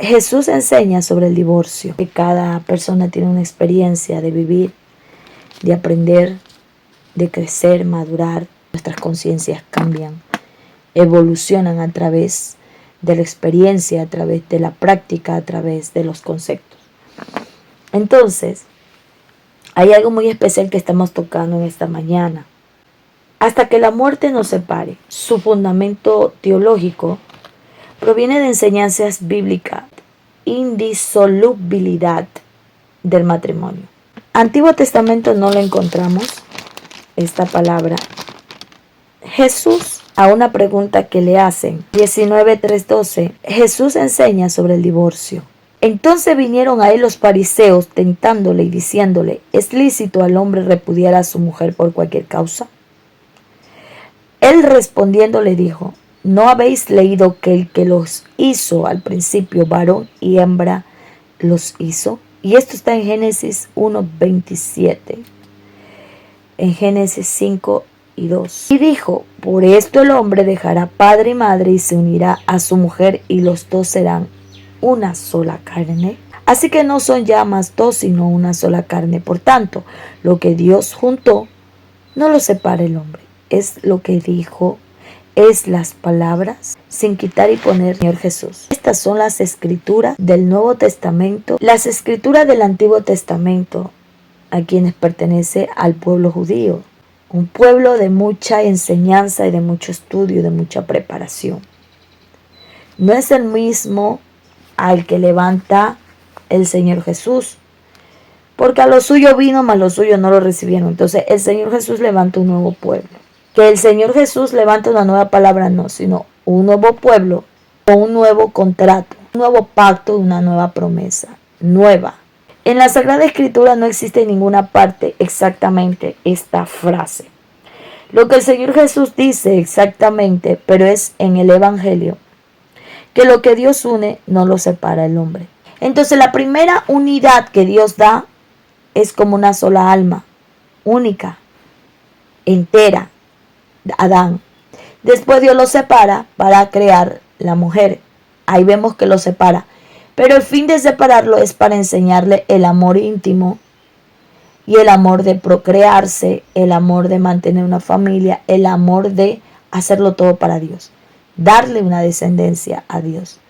Jesús enseña sobre el divorcio, que cada persona tiene una experiencia de vivir, de aprender, de crecer, madurar. Nuestras conciencias cambian, evolucionan a través de la experiencia, a través de la práctica, a través de los conceptos. Entonces, hay algo muy especial que estamos tocando en esta mañana. Hasta que la muerte nos separe. Su fundamento teológico proviene de enseñanzas bíblicas, indisolubilidad del matrimonio. Antiguo Testamento no lo encontramos, esta palabra. Jesús, a una pregunta que le hacen, 19:3-12, Jesús enseña sobre el divorcio. Entonces vinieron a él los fariseos tentándole y diciéndole, ¿es lícito al hombre repudiar a su mujer por cualquier causa? Él respondiendo le dijo, ¿no habéis leído que el que los hizo al principio, varón y hembra, los hizo? Y esto está en Génesis 1:27, en Génesis 5:2. Y dijo, por esto el hombre dejará padre y madre y se unirá a su mujer y los dos serán una sola carne. Así que no son ya más dos, sino una sola carne. Por tanto, lo que Dios juntó, no lo separa el hombre. Es lo que dijo, es las palabras, sin quitar y poner, Señor Jesús. Estas son las escrituras del Nuevo Testamento, las escrituras del Antiguo Testamento, a quienes pertenece al pueblo judío. Un pueblo de mucha enseñanza y de mucho estudio y de mucha preparación. No es el mismo al que levanta el Señor Jesús, porque a lo suyo vino, mas los suyos no lo recibieron. Entonces el Señor Jesús levanta un nuevo pueblo. Que el Señor Jesús levanta una nueva palabra, no, sino un nuevo pueblo, con un nuevo contrato, un nuevo pacto, una nueva promesa, nueva. En la Sagrada Escritura no existe en ninguna parte exactamente esta frase. Lo que el Señor Jesús dice exactamente, pero es en el Evangelio, que lo que Dios une no lo separa el hombre. Entonces la primera unidad que Dios da es como una sola alma, única, entera, Adán. Después Dios lo separa para crear la mujer. Ahí vemos que lo separa. Pero el fin de separarlo es para enseñarle el amor íntimo y el amor de procrearse, el amor de mantener una familia, el amor de hacerlo todo para Dios. Darle una descendencia a Dios.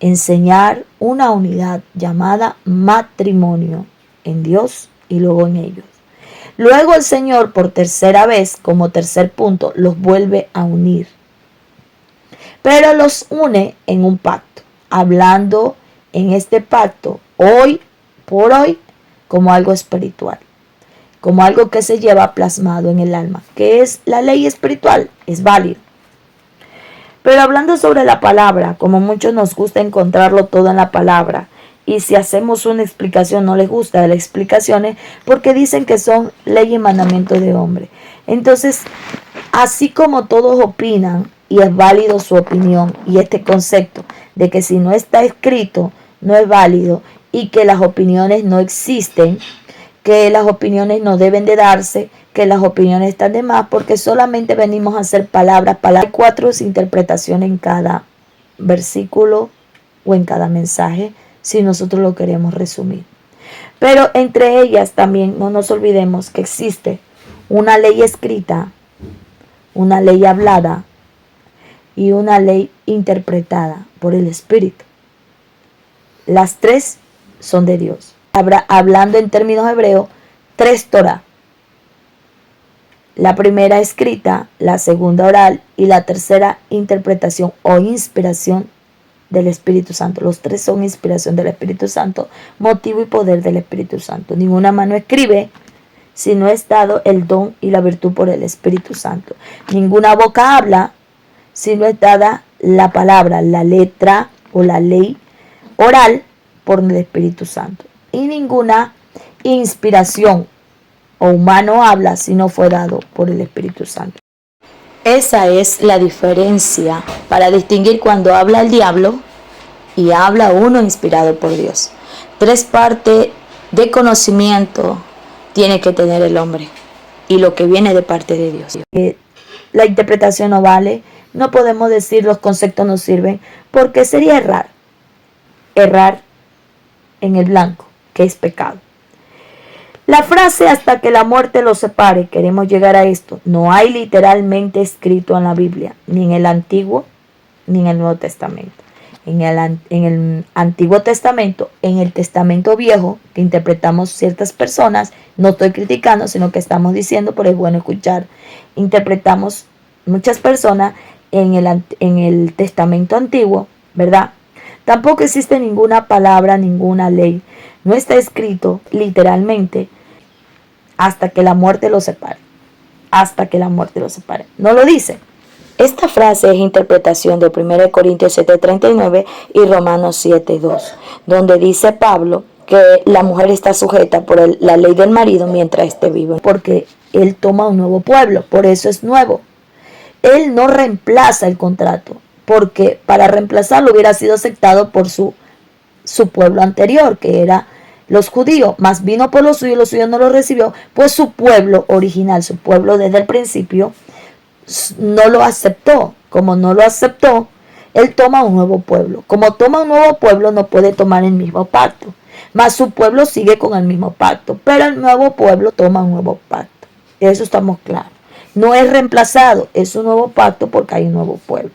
Enseñar una unidad llamada matrimonio en Dios y luego en ellos. Luego el Señor, por tercera vez, como tercer punto, los vuelve a unir. Pero los une en un pacto, hablando en este pacto, hoy por hoy, como algo espiritual, como algo que se lleva plasmado en el alma, que es la ley espiritual, es válido. Pero hablando sobre la palabra, como muchos nos gusta encontrarlo todo en la palabra, y si hacemos una explicación no les gusta las explicaciones porque dicen que son ley y mandamiento de hombre. Entonces, así como todos opinan y es válido su opinión y este concepto de que si no está escrito no es válido y que las opiniones no existen, que las opiniones no deben de darse, que las opiniones están de más porque solamente venimos a hacer palabras. Hay 4 interpretaciones en cada versículo o en cada mensaje, si nosotros lo queremos resumir. Pero entre ellas también no nos olvidemos que existe una ley escrita, una ley hablada y una ley interpretada por el Espíritu. Las 3 son de Dios. Hablando en términos hebreos, 3 Torah. La primera escrita, la segunda oral y la tercera interpretación o inspiración del Espíritu Santo. Los 3 son inspiración del Espíritu Santo, motivo y poder del Espíritu Santo. Ninguna mano escribe si no es dado el don y la virtud por el Espíritu Santo. Ninguna boca habla si no es dada la palabra, la letra o la ley oral por el Espíritu Santo. Y ninguna inspiración o humano habla si no fue dado por el Espíritu Santo. Esa es la diferencia para distinguir cuando habla el diablo y habla uno inspirado por Dios. 3 partes de conocimiento tiene que tener el hombre y lo que viene de parte de Dios. La interpretación no vale, no podemos decir los conceptos no sirven porque sería errar. errar en el blanco, que es pecado. La frase hasta que la muerte los separe, queremos llegar a esto, no hay literalmente escrito en la Biblia, ni en el Antiguo ni en el Nuevo Testamento. En el Antiguo Testamento, en el Testamento Viejo, que interpretamos ciertas personas, no estoy criticando, sino que estamos diciendo, pero es bueno escuchar, interpretamos muchas personas en el Testamento Antiguo, ¿verdad? Tampoco existe ninguna palabra, ninguna ley. No está escrito literalmente hasta que la muerte los separe. Hasta que la muerte los separe. No lo dice. Esta frase es interpretación de 1 Corintios 7:39 y Romanos 7:2, donde dice Pablo que la mujer está sujeta por la ley del marido mientras esté vivo, porque él toma un nuevo pueblo, por eso es nuevo. Él no reemplaza el contrato, porque para reemplazarlo hubiera sido aceptado por su pueblo anterior, que era los judíos, mas vino por los suyos no lo recibió, pues su pueblo original, su pueblo desde el principio, no lo aceptó. Como no lo aceptó, él toma un nuevo pueblo. Como toma un nuevo pueblo, no puede tomar el mismo pacto, mas su pueblo sigue con el mismo pacto, pero el nuevo pueblo toma un nuevo pacto. Eso estamos claros. No es reemplazado, es un nuevo pacto porque hay un nuevo pueblo.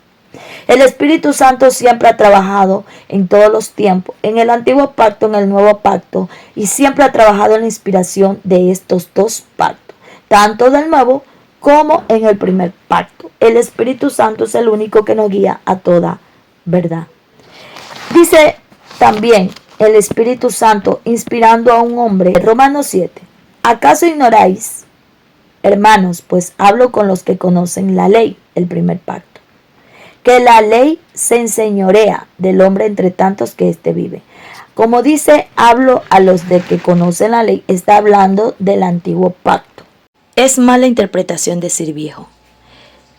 El Espíritu Santo siempre ha trabajado en todos los tiempos, en el antiguo pacto, en el nuevo pacto, y siempre ha trabajado en la inspiración de estos dos pactos, tanto del nuevo como en el primer pacto. El Espíritu Santo es el único que nos guía a toda verdad. Dice también el Espíritu Santo inspirando a un hombre, Romanos 7. ¿Acaso ignoráis, hermanos, pues hablo con los que conocen la ley, el primer pacto, que la ley se enseñorea del hombre entre tantos que éste vive? Como dice, hablo a los de que conocen la ley, está hablando del antiguo pacto. Es mala interpretación decir viejo.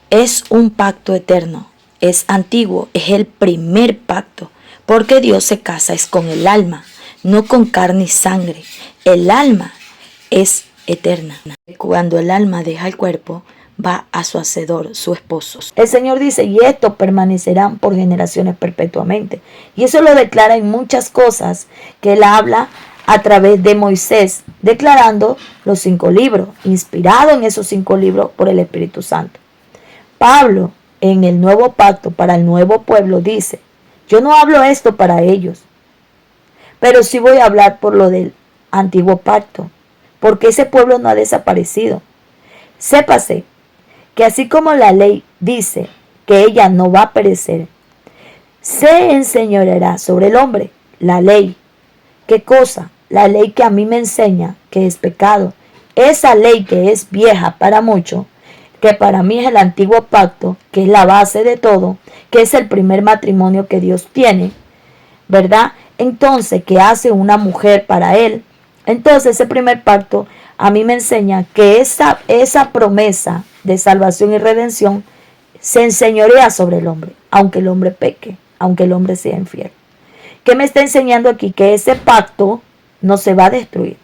Es un pacto eterno, es antiguo, es el primer pacto, porque Dios se casa es con el alma, no con carne y sangre. El alma es eterna. Cuando el alma deja el cuerpo, va a su hacedor, su esposo. El Señor dice, y estos permanecerán por generaciones perpetuamente. Y eso lo declara en muchas cosas que Él habla a través de Moisés, declarando los 5 libros, inspirado en esos 5 libros por el Espíritu Santo. Pablo, en el nuevo pacto para el nuevo pueblo, dice, yo no hablo esto para ellos, pero sí voy a hablar por lo del antiguo pacto, porque ese pueblo no ha desaparecido. Sépase que así como la ley dice que ella no va a perecer, se enseñoreará sobre el hombre. La ley, ¿qué cosa? La ley que a mí me enseña que es pecado. Esa ley que es vieja para muchos, que para mí es el antiguo pacto, que es la base de todo, que es el primer matrimonio que Dios tiene, ¿verdad? Entonces, ¿qué hace una mujer para él? Entonces, ese primer pacto a mí me enseña que esa promesa de salvación y redención se enseñorea sobre el hombre, aunque el hombre peque, aunque el hombre sea infiel. ¿Qué me está enseñando aquí? Que ese pacto no se va a destruir.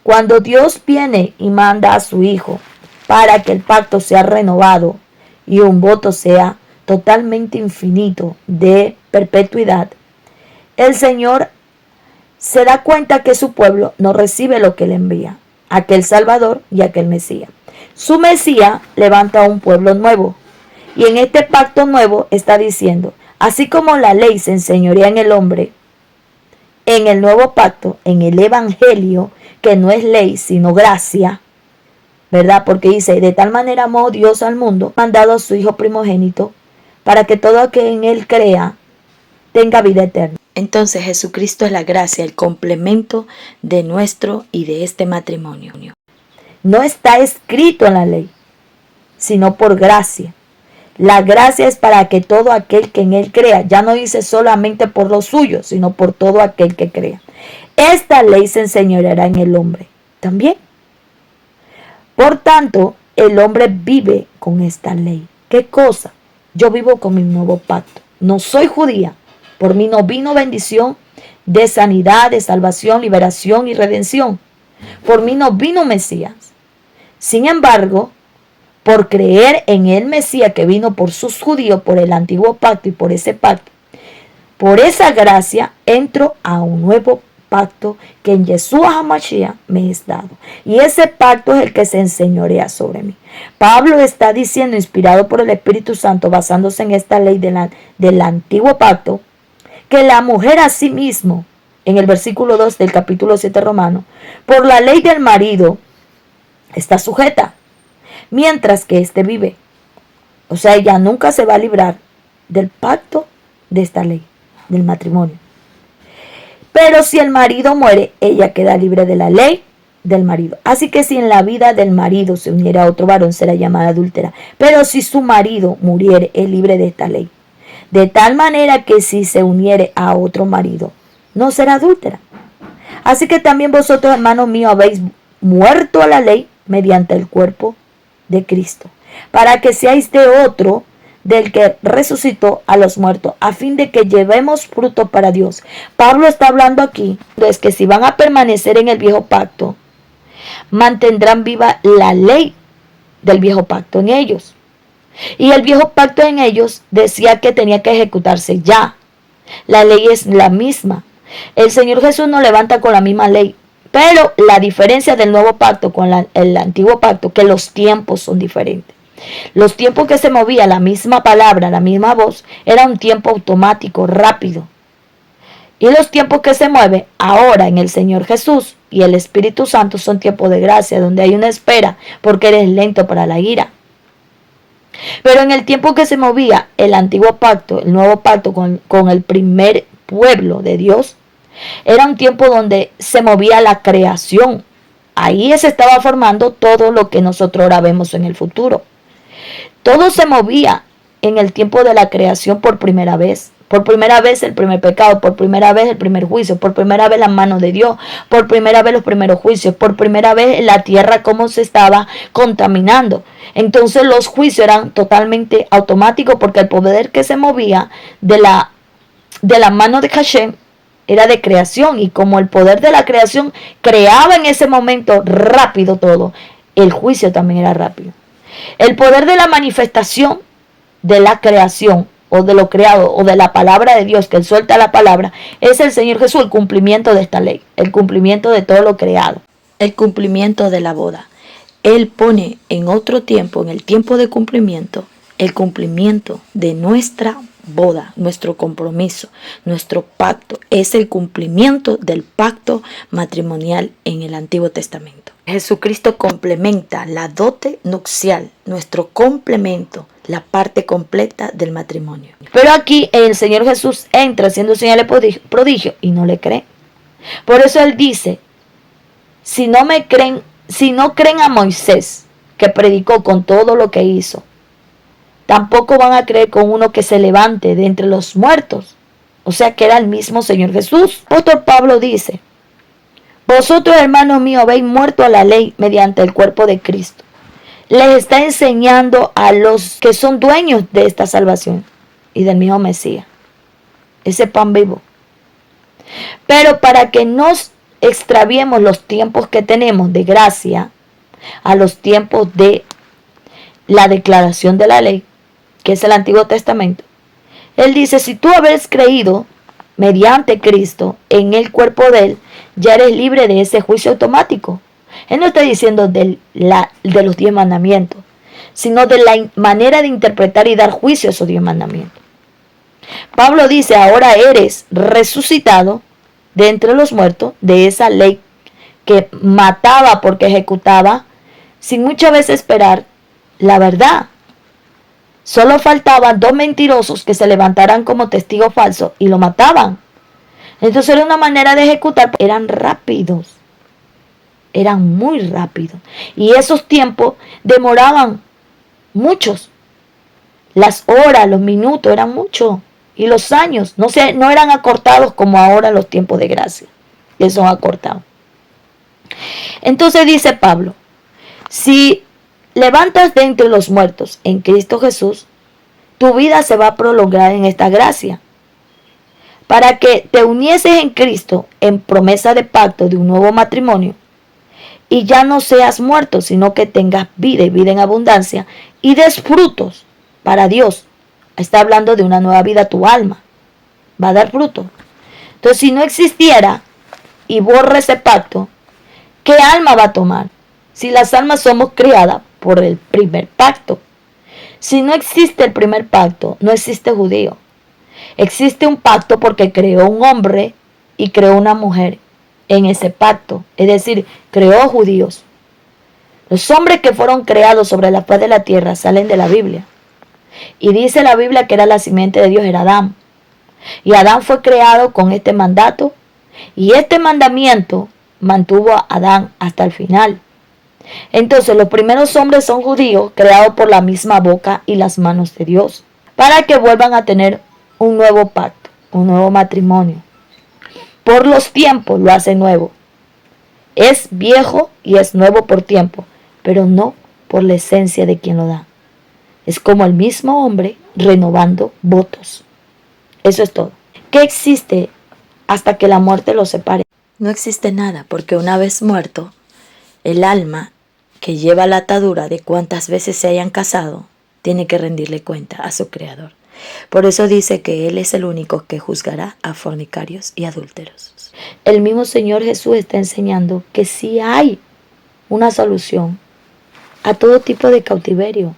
Cuando Dios viene y manda a su Hijo para que el pacto sea renovado y un voto sea totalmente infinito de perpetuidad, el Señor se da cuenta que su pueblo no recibe lo que Él envía, aquel Salvador y aquel Mesías. Su Mesías levanta a un pueblo nuevo, y en este pacto nuevo está diciendo, así como la ley se enseñorea en el hombre, en el nuevo pacto, en el evangelio, que no es ley sino gracia, ¿verdad? Porque dice, de tal manera amó Dios al mundo, mandado a su Hijo primogénito, para que todo aquel en Él crea tenga vida eterna. Entonces Jesucristo es la gracia, el complemento de nuestro y de este matrimonio. No está escrito en la ley, sino por gracia. La gracia es para que todo aquel que en Él crea, ya no dice solamente por lo suyo, sino por todo aquel que crea. Esta ley se enseñoreará en el hombre también. Por tanto, el hombre vive con esta ley. ¿Qué cosa? Yo vivo con mi nuevo pacto. No soy judía. Por mí no vino bendición de sanidad, de salvación, liberación y redención. Por mí no vino Mesías. Sin embargo, por creer en el Mesías que vino por sus judíos, por el antiguo pacto y por ese pacto, Por esa gracia entro a un nuevo pacto que en Yeshua HaMashiach me es dado. Y ese pacto es el que se enseñorea sobre mí. Pablo está diciendo, inspirado por el Espíritu Santo, basándose en esta ley del antiguo pacto, que la mujer a sí mismo, en el versículo 2 del capítulo 7 romano, por la ley del marido, está sujeta, mientras que éste vive. O sea, ella nunca se va a librar del pacto de esta ley, del matrimonio. Pero si el marido muere, ella queda libre de la ley del marido. Así que si en la vida del marido se uniera a otro varón, será llamada adúltera. Pero si su marido muriere, es libre de esta ley. De tal manera que si se uniere a otro marido, no será adúltera. Así que también vosotros, hermanos míos, habéis muerto a la ley mediante el cuerpo de Cristo, para que seáis de otro, del que resucitó a los muertos, a fin de que llevemos fruto para Dios. Pablo está hablando aquí, es que si van a permanecer en el viejo pacto, mantendrán viva la ley del viejo pacto en ellos. Y el viejo pacto en ellos decía que tenía que ejecutarse ya. La ley es la misma. El Señor Jesús nos levanta con la misma ley. Pero la diferencia del nuevo pacto con el antiguo pacto, que los tiempos son diferentes. Los tiempos que se movía la misma palabra, la misma voz, era un tiempo automático, rápido. Y los tiempos que se mueven ahora en el Señor Jesús y el Espíritu Santo son tiempos de gracia, donde hay una espera, porque eres lento para la ira. Pero en el tiempo que se movía el antiguo pacto, el nuevo pacto con el primer pueblo de Dios, era un tiempo donde se movía la creación. Ahí se estaba formando todo lo que nosotros ahora vemos en el futuro. Todo se movía en el tiempo de la creación por primera vez. Por primera vez el primer pecado, por primera vez el primer juicio, por primera vez la mano de Dios, por primera vez los primeros juicios, por primera vez la tierra cómo se estaba contaminando. Entonces los juicios eran totalmente automáticos porque el poder que se movía de la mano de Hashem era de creación, y como el poder de la creación creaba en ese momento rápido todo, el juicio también era rápido. El poder de la manifestación de la creación o de lo creado o de la palabra de Dios, que él suelta la palabra, es el Señor Jesús, el cumplimiento de esta ley, el cumplimiento de todo lo creado, el cumplimiento de la boda. Él pone en otro tiempo, en el tiempo de cumplimiento, el cumplimiento de nuestra boda, nuestro compromiso, nuestro pacto. Es el cumplimiento del pacto matrimonial en el Antiguo Testamento. Jesucristo complementa la dote nupcial, nuestro complemento, la parte completa del matrimonio. Pero aquí el Señor Jesús entra haciendo señales prodigio y no le creen. Por eso él dice, si no creen a Moisés, que predicó con todo lo que hizo, tampoco van a creer con uno que se levante de entre los muertos. O sea que era el mismo Señor Jesús. Apóstol Pablo dice, vosotros, hermanos míos, habéis muerto a la ley mediante el cuerpo de Cristo. Les está enseñando a los que son dueños de esta salvación y del mismo Mesías, ese pan vivo. Pero para que nos extraviemos los tiempos que tenemos de gracia a los tiempos de la declaración de la ley, que es el Antiguo Testamento, él dice, si tú habéis creído mediante Cristo en el cuerpo de él, ya eres libre de ese juicio automático. Él no está diciendo de los 10 mandamientos, sino de la manera de interpretar y dar juicio a esos 10 mandamientos. Pablo dice, ahora eres resucitado de entre los muertos, de esa ley que mataba porque ejecutaba, sin muchas veces esperar la verdad. Solo faltaban 2 mentirosos que se levantaran como testigos falsos y lo mataban. Entonces era una manera de ejecutar. Eran rápidos. Eran muy rápidos. Y esos tiempos demoraban muchos. Las horas, los minutos eran muchos. Y los años no eran acortados como ahora los tiempos de gracia, que son acortados. Entonces dice Pablo, si levantas de entre los muertos en Cristo Jesús, tu vida se va a prolongar en esta gracia, para que te unieses en Cristo en promesa de pacto de un nuevo matrimonio, y ya no seas muerto, sino que tengas vida y vida en abundancia, y des frutos para Dios. Está hablando de una nueva vida tu alma. va a dar fruto. Entonces, si no existiera y borra ese pacto, ¿qué alma va a tomar? Si las almas somos criadas por el primer pacto. Si no existe el primer pacto, no existe judío. Existe un pacto porque creó un hombre y creó una mujer en ese pacto. Es decir, creó judíos. Los hombres que fueron creados sobre la faz de la tierra salen de la Biblia. Y dice la Biblia que era la simiente de Dios, era Adán. Y Adán fue creado con este mandato. Y este mandamiento mantuvo a Adán hasta el final. Entonces los primeros hombres son judíos creados por la misma boca y las manos de Dios, para que vuelvan a tener un nuevo pacto, un nuevo matrimonio. Por los tiempos lo hace nuevo. Es viejo y es nuevo por tiempo, pero no por la esencia de quien lo da. Es como el mismo hombre renovando votos. Eso es todo. ¿Qué existe hasta que la muerte los separe? No existe nada, porque una vez muerto, el alma que lleva la atadura de cuántas veces se hayan casado, tiene que rendirle cuenta a su Creador. Por eso dice que Él es el único que juzgará a fornicarios y adúlteros. El mismo Señor Jesús está enseñando que sí hay una solución a todo tipo de cautiverio.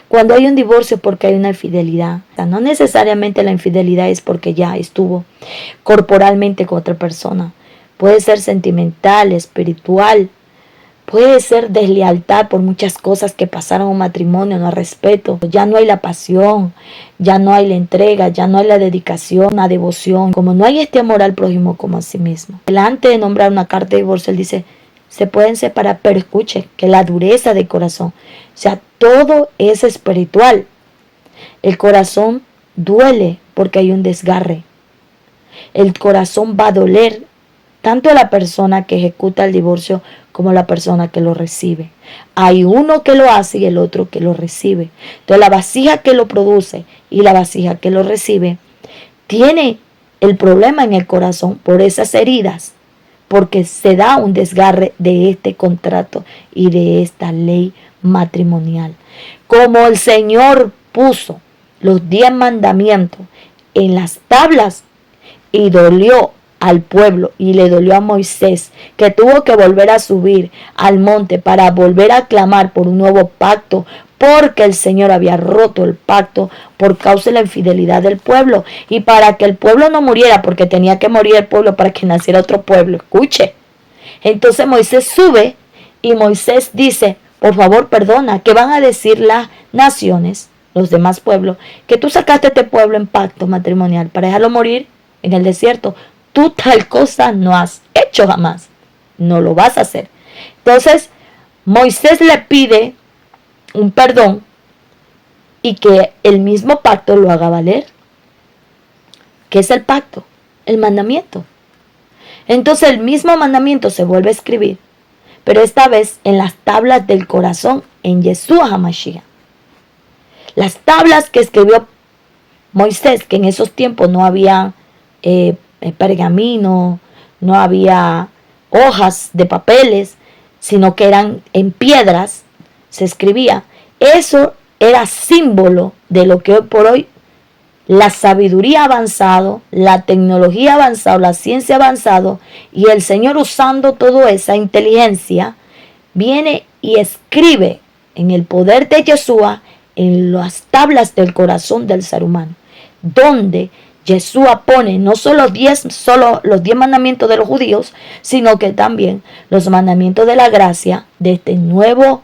Cuando hay un divorcio porque hay una infidelidad, no necesariamente la infidelidad es porque ya estuvo corporalmente con otra persona. Puede ser sentimental, espiritual, puede ser deslealtad por muchas cosas que pasaron en un matrimonio, no hay respeto, ya no hay la pasión, ya no hay la entrega, ya no hay la dedicación, la devoción, como no hay este amor al prójimo como a sí mismo. Antes de nombrar una carta de divorcio, él dice, se pueden separar, pero escuche, que la dureza del corazón, o sea, todo es espiritual. El corazón duele porque hay un desgarre. El corazón va a doler tanto a la persona que ejecuta el divorcio como a la persona que lo recibe. Hay uno que lo hace y el otro que lo recibe. Entonces la vasija que lo produce y la vasija que lo recibe tiene el problema en el corazón por esas heridas, porque se da un desgarre de este contrato y de esta ley matrimonial. Como el Señor puso los 10 mandamientos en las tablas y dolió al pueblo y le dolió a Moisés, que tuvo que volver a subir al monte para volver a clamar por un nuevo pacto, porque el Señor había roto el pacto por causa de la infidelidad del pueblo, y para que el pueblo no muriera, porque tenía que morir el pueblo para que naciera otro pueblo. Escuche. Entonces Moisés sube y Moisés dice, por favor perdona, ¿qué van a decir las naciones, los demás pueblos, que tú sacaste a este pueblo en pacto matrimonial para dejarlo morir en el desierto? Tú tal cosa no has hecho jamás, no lo vas a hacer. Entonces Moisés le pide un perdón y que el mismo pacto lo haga valer. ¿Qué es el pacto? El mandamiento. Entonces el mismo mandamiento se vuelve a escribir, pero esta vez en las tablas del corazón, en Yeshua HaMashiach. Las tablas que escribió Moisés, que en esos tiempos no había pergamino, no había hojas de papeles, sino que eran en piedras, se escribía. Eso era símbolo de lo que hoy por hoy la sabiduría ha avanzado, la tecnología ha avanzado, la ciencia ha avanzado, y el Señor, usando toda esa inteligencia, viene y escribe en el poder de Yeshua en las tablas del corazón del ser humano, donde Yeshua pone no solo los 10 mandamientos de los judíos, sino que también los mandamientos de la gracia de este nuevo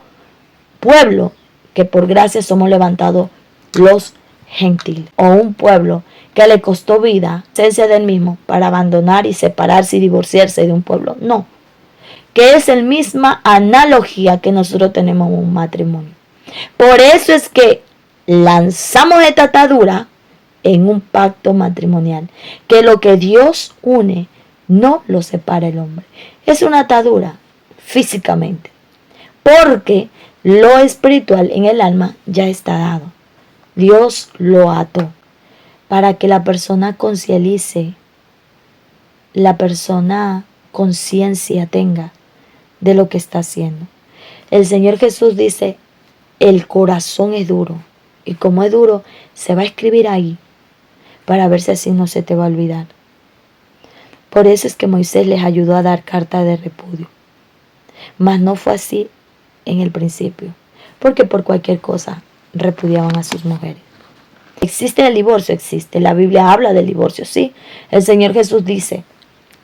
pueblo, que por gracia somos levantados los gentiles, o un pueblo que le costó vida, esencia del mismo, para abandonar y separarse y divorciarse de un pueblo. No, que es la misma analogía que nosotros tenemos en un matrimonio. Por eso es que lanzamos esta atadura en un pacto matrimonial, que lo que Dios une no lo separa el hombre. Es una atadura físicamente, porque lo espiritual en el alma ya está dado. Dios lo ató para que la persona concialice, la persona conciencia tenga de lo que está haciendo. El Señor Jesús dice, el corazón es duro, y como es duro, se va a escribir ahí, para ver si así no se te va a olvidar. Por eso es que Moisés les ayudó a dar carta de repudio. Mas no fue así en el principio, porque por cualquier cosa repudiaban a sus mujeres. ¿Existe el divorcio? Existe. La Biblia habla del divorcio, sí. El Señor Jesús dice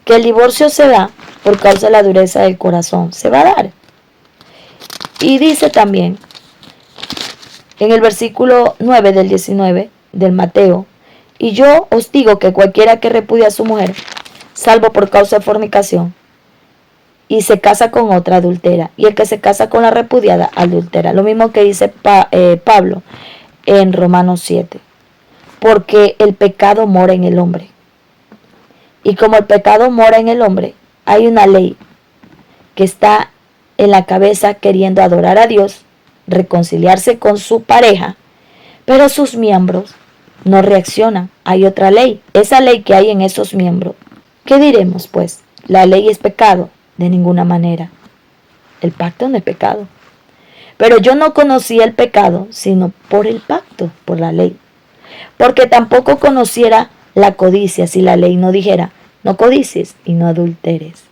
que el divorcio se da por causa de la dureza del corazón. Se va a dar. Y dice también en el versículo 9 del 19 del Mateo: y yo os digo que cualquiera que repudia a su mujer, salvo por causa de fornicación, y se casa con otra, adultera, y el que se casa con la repudiada, adultera. Lo mismo que dice Pablo en Romanos 7. Porque el pecado mora en el hombre. Y como el pecado mora en el hombre, hay una ley que está en la cabeza queriendo adorar a Dios, reconciliarse con su pareja, pero sus miembros no reaccionan. Hay otra ley, esa ley que hay en esos miembros. ¿Qué diremos pues? ¿La ley es pecado? De ninguna manera. El pacto no es pecado. Pero yo no conocía el pecado sino por el pacto, por la ley. Porque tampoco conociera la codicia si la ley no dijera: no codicies y no adulteres.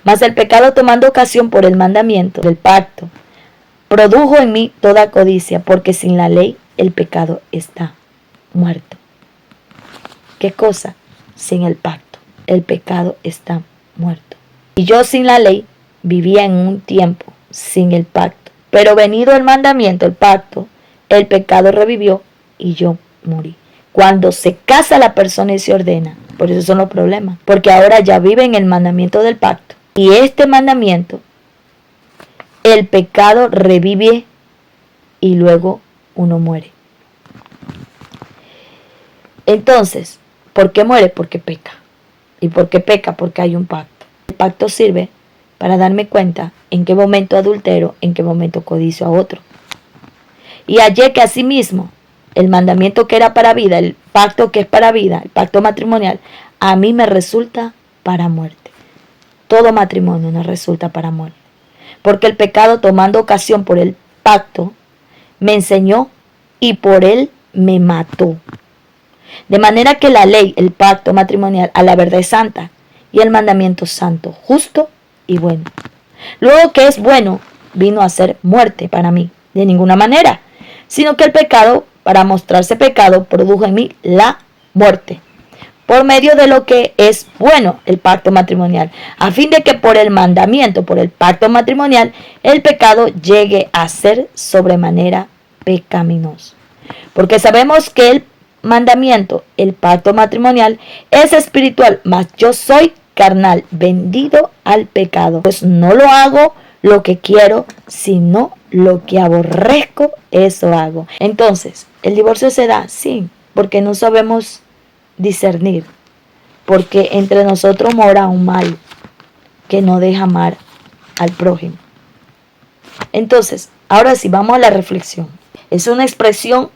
Mas el pecado, tomando ocasión por el mandamiento del pacto, produjo en mí toda codicia, porque sin la ley el pecado está muerto. ¿Qué cosa? Sin el pacto el pecado está muerto. Y yo sin la ley vivía en un tiempo sin el pacto. Pero venido el mandamiento, el pacto, el pecado revivió y yo morí. Cuando se casa la persona y se ordena, por eso son los problemas. Porque ahora ya vive en el mandamiento del pacto. Y este mandamiento, el pecado revive y luego uno muere. Entonces, ¿por qué muere? Porque peca. ¿Y por qué peca? Porque hay un pacto. El pacto sirve para darme cuenta en qué momento adultero, en qué momento codicio a otro. Y hallé que asimismo el mandamiento que era para vida, el pacto que es para vida, el pacto matrimonial, a mí me resulta para muerte. Todo matrimonio nos resulta para muerte. Porque el pecado, tomando ocasión por el pacto, me enseñó y por él me mató. De manera que la ley, el pacto matrimonial, a la verdad es santa, y el mandamiento santo, justo y bueno. Luego que es bueno, vino a ser muerte para mí, de ninguna manera, sino que el pecado, para mostrarse pecado, produjo en mí la muerte, por medio de lo que es bueno, el pacto matrimonial, a fin de que por el mandamiento, por el pacto matrimonial, el pecado llegue a ser sobremanera pecaminoso. Porque sabemos que el mandamiento, el pacto matrimonial, es espiritual, mas yo soy carnal, vendido al pecado. Pues no lo hago lo que quiero, sino lo que aborrezco, eso hago. Entonces, ¿el divorcio se da? Sí, porque no sabemos discernir, porque entre nosotros mora un mal que no deja amar al prójimo. Entonces, ahora sí, vamos a la reflexión. Es una expresión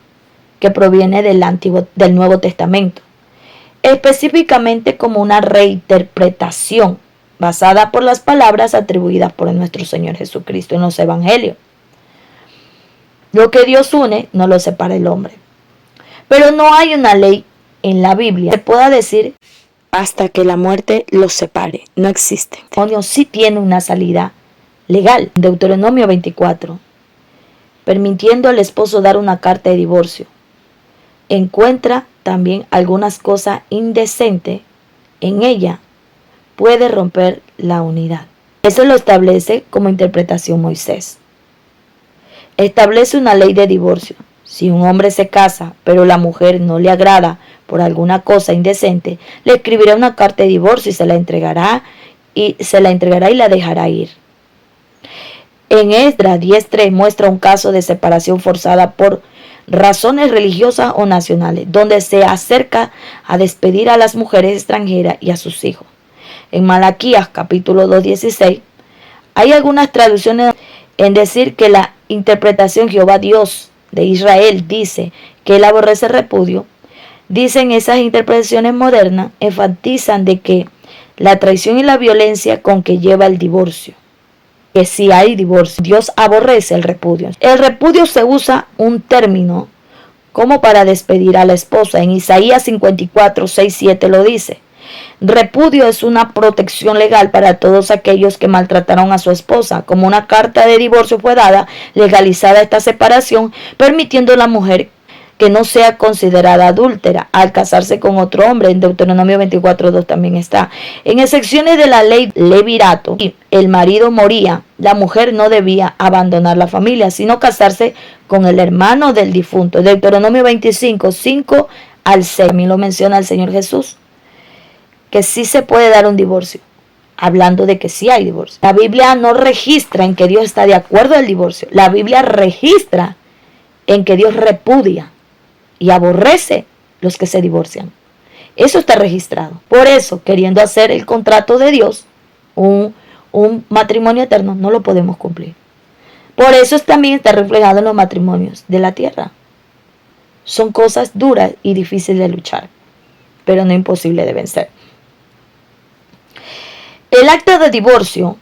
que proviene del Nuevo Testamento, específicamente como una reinterpretación basada por las palabras atribuidas por nuestro Señor Jesucristo en los Evangelios. Lo que Dios une no lo separa el hombre. Pero no hay una ley en la Biblia que pueda decir hasta que la muerte los separe. No existe. El matrimonio sí tiene una salida legal. Deuteronomio 24, permitiendo al esposo dar una carta de divorcio. Encuentra también algunas cosas indecentes en ella, puede romper la unidad. Eso lo establece como interpretación Moisés. Establece una ley de divorcio. Si un hombre se casa, pero la mujer no le agrada por alguna cosa indecente, le escribirá una carta de divorcio y se la entregará y la dejará ir. En Esdras 10:3 muestra un caso de separación forzada por razones religiosas o nacionales, donde se acerca a despedir a las mujeres extranjeras y a sus hijos. En Malaquías capítulo 2:16 hay algunas traducciones en decir que la interpretación Jehová Dios de Israel dice que él aborrece el repudio. Dicen esas interpretaciones modernas enfatizan de que la traición y la violencia con que lleva el divorcio, que si hay divorcio, Dios aborrece el repudio. El repudio se usa un término como para despedir a la esposa. En Isaías 54, 6, 7 lo dice. Repudio es una protección legal para todos aquellos que maltrataron a su esposa. Como una carta de divorcio fue dada, legalizada esta separación, permitiendo a la mujer que no sea considerada adúltera al casarse con otro hombre. En Deuteronomio 24:2 también está. En excepciones de la ley levirato, el marido moría, la mujer no debía abandonar la familia, sino casarse con el hermano del difunto. Deuteronomio 25, 5 al 6. También lo menciona el Señor Jesús, que sí se puede dar un divorcio, hablando de que sí hay divorcio. La Biblia no registra en que Dios está de acuerdo al divorcio. La Biblia registra en que Dios repudia y aborrece los que se divorcian. Eso está registrado. Por eso, queriendo hacer el contrato de Dios, un matrimonio eterno, no lo podemos cumplir. Por eso también está reflejado en los matrimonios de la tierra. Son cosas duras y difíciles de luchar, pero no imposible de vencer. El acta de divorcio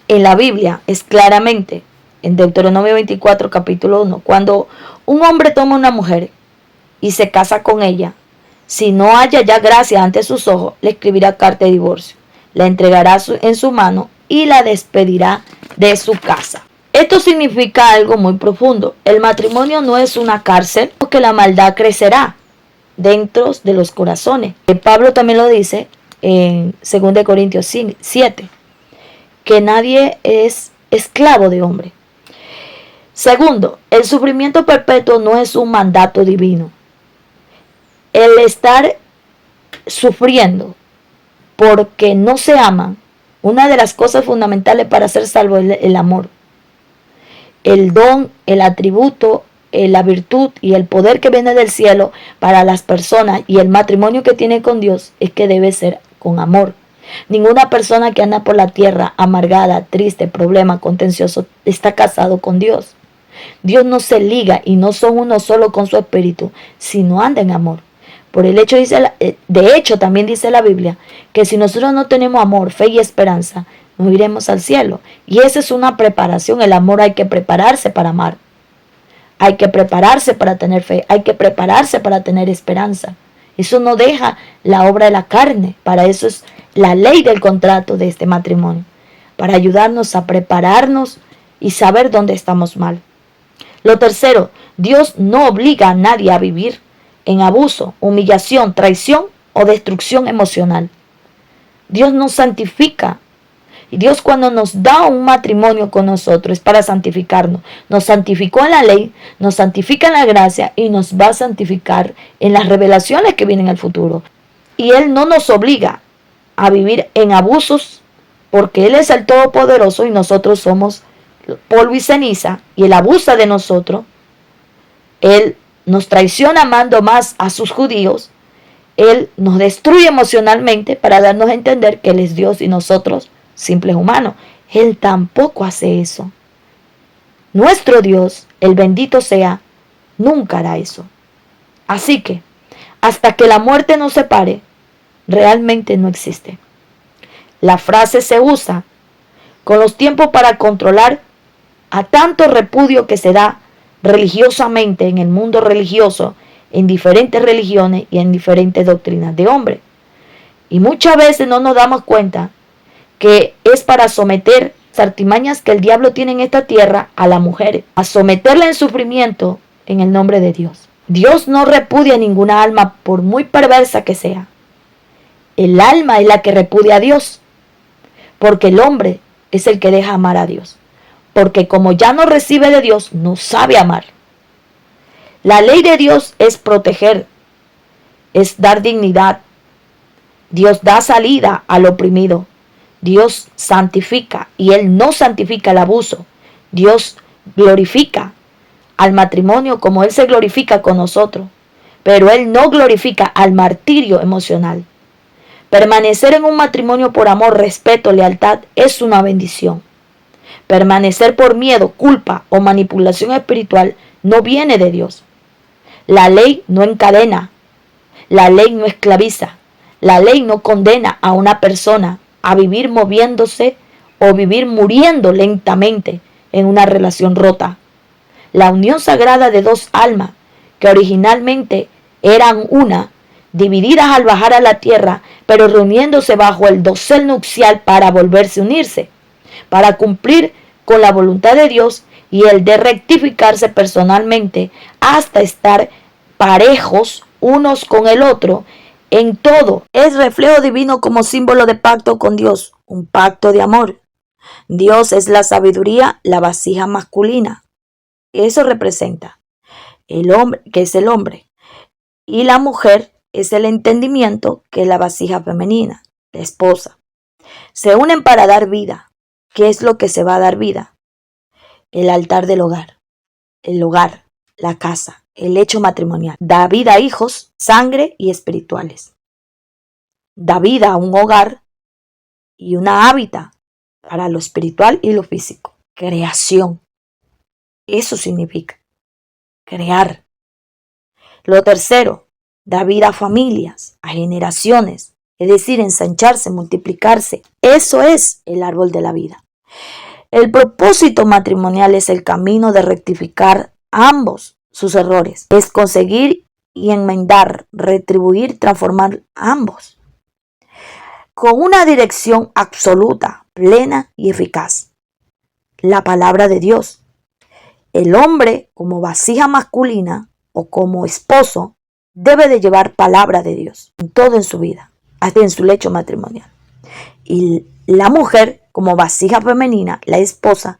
en la Biblia es claramente, en Deuteronomio 24, capítulo 1, cuando un hombre toma una mujer y se casa con ella, si no haya ya gracia ante sus ojos, le escribirá carta de divorcio, la entregará en su mano y la despedirá de su casa. Esto significa algo muy profundo. El matrimonio no es una cárcel, porque la maldad crecerá dentro de los corazones. Pablo también lo dice en 2 Corintios 7, que nadie es esclavo de hombre. Segundo, el sufrimiento perpetuo no es un mandato divino. El estar sufriendo porque no se aman, una de las cosas fundamentales para ser salvo es el amor. El don, el atributo, la virtud y el poder que viene del cielo para las personas y el matrimonio que tiene con Dios es que debe ser con amor. Ninguna persona que anda por la tierra amargada, triste, problema, contencioso, está casado con Dios. Dios no se liga y no son uno solo con su espíritu, sino anda en amor. Por el hecho, de hecho, también dice la Biblia que si nosotros no tenemos amor, fe y esperanza, no iremos al cielo. Y esa es una preparación. El amor hay que prepararse para amar. Hay que prepararse para tener fe. Hay que prepararse para tener esperanza. Eso no deja la obra de la carne. Para eso es la ley del contrato de este matrimonio. Para ayudarnos a prepararnos y saber dónde estamos mal. Lo tercero, Dios no obliga a nadie a vivir en abuso, humillación, traición o destrucción emocional. Dios nos santifica. Y Dios, cuando nos da un matrimonio con nosotros, es para santificarnos. Nos santificó en la ley, nos santifica en la gracia y nos va a santificar en las revelaciones que vienen en el futuro. Y Él no nos obliga a vivir en abusos, porque Él es el Todopoderoso y nosotros somos polvo y ceniza, y Él abusa de nosotros. Él nos traiciona amando más a sus judíos. Él nos destruye emocionalmente para darnos a entender que Él es Dios y nosotros simples humanos. Él tampoco hace eso. Nuestro Dios, el bendito sea, nunca hará eso. Así que, hasta que la muerte nos separe, realmente no existe. La frase se usa con los tiempos para controlar a tanto repudio que se da religiosamente en el mundo religioso, en diferentes religiones y en diferentes doctrinas de hombre. Y muchas veces no nos damos cuenta que es para someter las artimañas que el diablo tiene en esta tierra a la mujer, a someterla en sufrimiento en el nombre de Dios. Dios no repudia ninguna alma por muy perversa que sea. El alma es la que repudia a Dios, porque el hombre es el que deja amar a Dios. Porque como ya no recibe de Dios, no sabe amar. La ley de Dios es proteger, es dar dignidad. Dios da salida al oprimido. Dios santifica y Él no santifica el abuso. Dios glorifica al matrimonio como Él se glorifica con nosotros. Pero Él no glorifica al martirio emocional. Permanecer en un matrimonio por amor, respeto, lealtad es una bendición. Permanecer por miedo, culpa o manipulación espiritual no viene de Dios. La ley no encadena, la ley no esclaviza, la ley no condena a una persona a vivir moviéndose o vivir muriendo lentamente en una relación rota. La unión sagrada de dos almas que originalmente eran una, divididas al bajar a la tierra, pero reuniéndose bajo el dosel nupcial para volverse a unirse, para cumplir con la voluntad de Dios y el de rectificarse personalmente hasta estar parejos unos con el otro en todo. Es reflejo divino como símbolo de pacto con Dios, un pacto de amor. Dios es la sabiduría, la vasija masculina. Eso representa el hombre, que es el hombre, y la mujer es el entendimiento, que es la vasija femenina, la esposa. Se unen para dar vida. ¿Qué es lo que se va a dar vida? El altar del hogar, la casa, el hecho matrimonial. Da vida a hijos, sangre y espirituales. Da vida a un hogar y una hábitat para lo espiritual y lo físico. Creación. Eso significa crear. Lo tercero, da vida a familias, a generaciones, es decir, ensancharse, multiplicarse. Eso es el árbol de la vida. El propósito matrimonial es el camino de rectificar ambos sus errores. Es conseguir y enmendar, retribuir, transformar ambos. Con una dirección absoluta, plena y eficaz. La palabra de Dios. El hombre, como vasija masculina o como esposo, debe de llevar palabra de Dios en todo en su vida, hasta en su lecho matrimonial. Y la mujer, como vasija femenina, la esposa,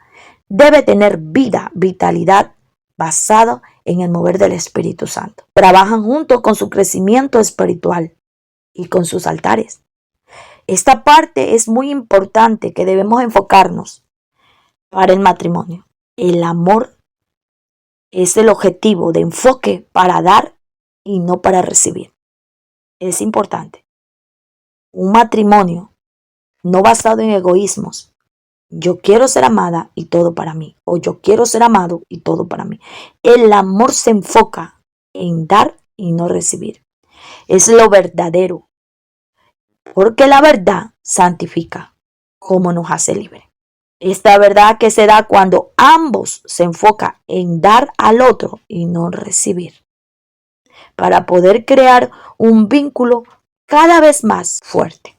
debe tener vida, vitalidad, basada en el mover del Espíritu Santo. Trabajan juntos con su crecimiento espiritual y con sus altares. Esta parte es muy importante que debemos enfocarnos para el matrimonio. El amor es el objetivo de enfoque para dar y no para recibir. Es importante. Un matrimonio no basado en egoísmos. Yo quiero ser amada y todo para mí. O yo quiero ser amado y todo para mí. El amor se enfoca en dar y no recibir. Es lo verdadero. Porque la verdad santifica, como nos hace libre. Esta verdad que se da cuando ambos se enfocan en dar al otro y no recibir. Para poder crear un vínculo cada vez más fuerte.